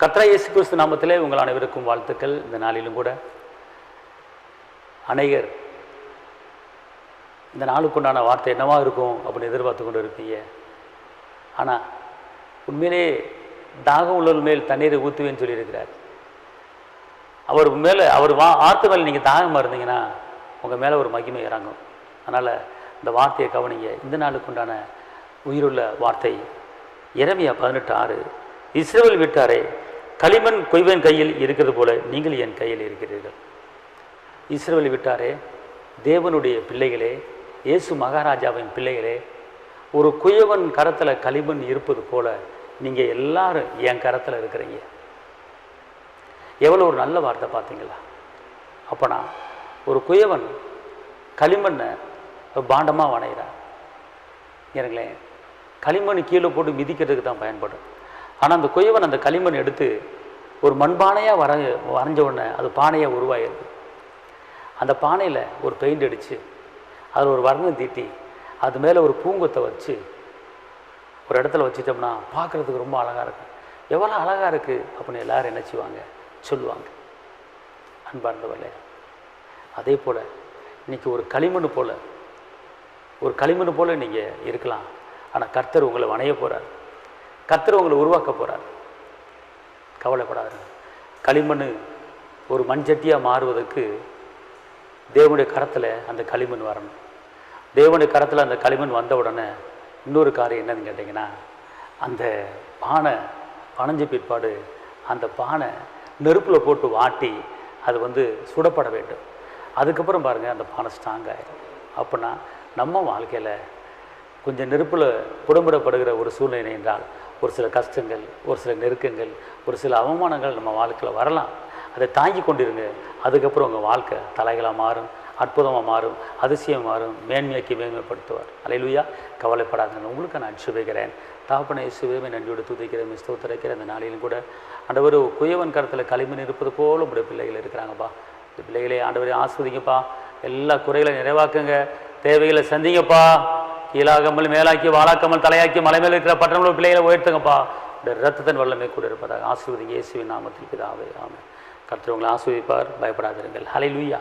கர்த்தராகிய இயேசு கிறிஸ்து நாமத்திலே உங்கள் அனைவருக்கும் வாழ்த்துக்கள். இந்த நாளிலும் கூட அநேகர் இந்த நாளுக்குண்டான வார்த்தை என்னவா இருக்கும் அப்படின்னு எதிர்பார்த்து கொண்டு இருப்பீங்க. ஆனால் உண்மையிலே தாகம் உள்ளவர் மேல் தண்ணீரை ஊற்றுவேன்னு சொல்லியிருக்கிறார். அவர் மேலே ஆற்று மேலே நீங்கள் தாகமாக இருந்தீங்கன்னா உங்கள் மேலே ஒரு மகிமை இறங்கும். அதனால் இந்த வார்த்தையை கவனிங்க. இந்த நாளுக்குண்டான உயிருள்ள வார்த்தை எரேமியா 18:6. இஸ்ரவேல் வீட்டாரே, களிமண் கொய்வன் கையில் இருக்கிறது போல நீங்கள் என் கையில் இருக்கிறீர்கள். இஸ்ரவேல் வீட்டாரே, தேவனுடைய பிள்ளைகளே, இயேசு மகாராஜாவின் பிள்ளைகளே, ஒரு குயவன் கரத்தில் களிமண் இருப்பது போல நீங்கள் எல்லாரும் என் கரத்தில் இருக்கிறீங்க. எவ்வளோ ஒரு நல்ல வார்த்தை பார்த்தீங்களா? அப்போனா ஒரு குயவன் களிமண்ணை பாண்டமாக வணைகிறார். ஏனுங்களேன், களிமண் கீழே போட்டு மிதிக்கிறதுக்கு தான் பயன்படும். ஆனால் அந்த குயவன் அந்த களிமண் எடுத்து ஒரு மண்பானையாக வரைஞ்ச உடனே அது பானையாக உருவாகிடுது. அந்த பானையில் ஒரு பெயிண்ட் அடித்து அதில் ஒரு வர்ணம் தீட்டி அது மேலே ஒரு பூங்கொத்தை வச்சு ஒரு இடத்துல வச்சுட்டோம்னா பார்க்குறதுக்கு ரொம்ப அழகாக இருக்கும். எவ்வளோ அழகாக இருக்குது அப்படின்னு எல்லோரும் என்ன செய்வாங்க, சொல்லுவாங்க. அன்பார்ந்தவர்களே, அதே போல் இன்றைக்கி ஒரு களிமண் போல் நீங்கள் இருக்கலாம். ஆனால் கர்த்தர் உங்களை வணைய போகிறார். கர்த்தர் உங்களை உருவாக்க போகிறார். கவலைப்படாது. களிமண் ஒரு மண் சட்டியாக மாறுவதற்கு தேவனுடைய கரத்தில் அந்த களிமண் வரணும். தேவனுடைய கரத்தில் அந்த களிமண் வந்த உடனே இன்னொரு காரியம் என்னன்னு கேட்டிங்கன்னா, அந்த பானை பனைஞ்ச பிற்பாடு அந்த பானை நெருப்பில் போட்டு வாட்டி அது சுடப்பட வேண்டும். அதுக்கப்புறம் பாருங்கள், அந்த பானை ஸ்ட்ராங் ஆகிடும். அப்படின்னா நம்ம வாழ்க்கையில் கொஞ்சம் நெருப்பில் புடம்பிடப்படுகிற ஒரு சூழ்நிலை என்றால் ஒரு சில கஷ்டங்கள், ஒரு சில நெருக்கங்கள், ஒரு சில அவமானங்கள் நம்ம வாழ்க்கையில் வரலாம். அதை தாங்கி கொண்டிருங்க. அதுக்கப்புறம் உங்கள் வாழ்க்கை தலைகளாக மாறும், அற்புதமாக மாறும், அதிசயம் மாறும், மேன்மையாக்கி மேன்மைப்படுத்துவார். அல்லேலூயா. கவலைப்படாதுங்க. உங்களுக்கு நான் சுபிக்கிறேன். தாப்பனை இயேசுவே நன்றியோடு துதிக்கிறேன், ஸ்தோத்திரிக்கிறேன். அந்த நாளிலும் கூட ஆண்டவர் குயவன் கரத்தில் களிமண் இருப்பது போல உங்களுடைய பிள்ளைகள் இருக்கிறாங்கப்பா. இந்த பிள்ளைகளே ஆண்டவரை ஆஸ்வதிங்கப்பா. எல்லா குறைகளை நிறைவாக்குங்க, தேவைகளை சந்திங்கப்பா. கீழாகாமல் மேலாக்கி வாழாக்காமல் தலையாக்கி மலை மேல் இருக்கிற பட்டணங்களோட பிள்ளைகளை உயர்த்துங்கப்பா. இந்த இரத்தத்தின் வல்லமை கூட இருப்பதாக ஆசீர்வதிங்க. இயேசுவின் நாமத்தில் பிதாவே, ஆமென். கர்த்தர் உங்களை ஆசீர்வதிப்பார். பயப்படாதிருங்கள். ஹல்லேலூயா.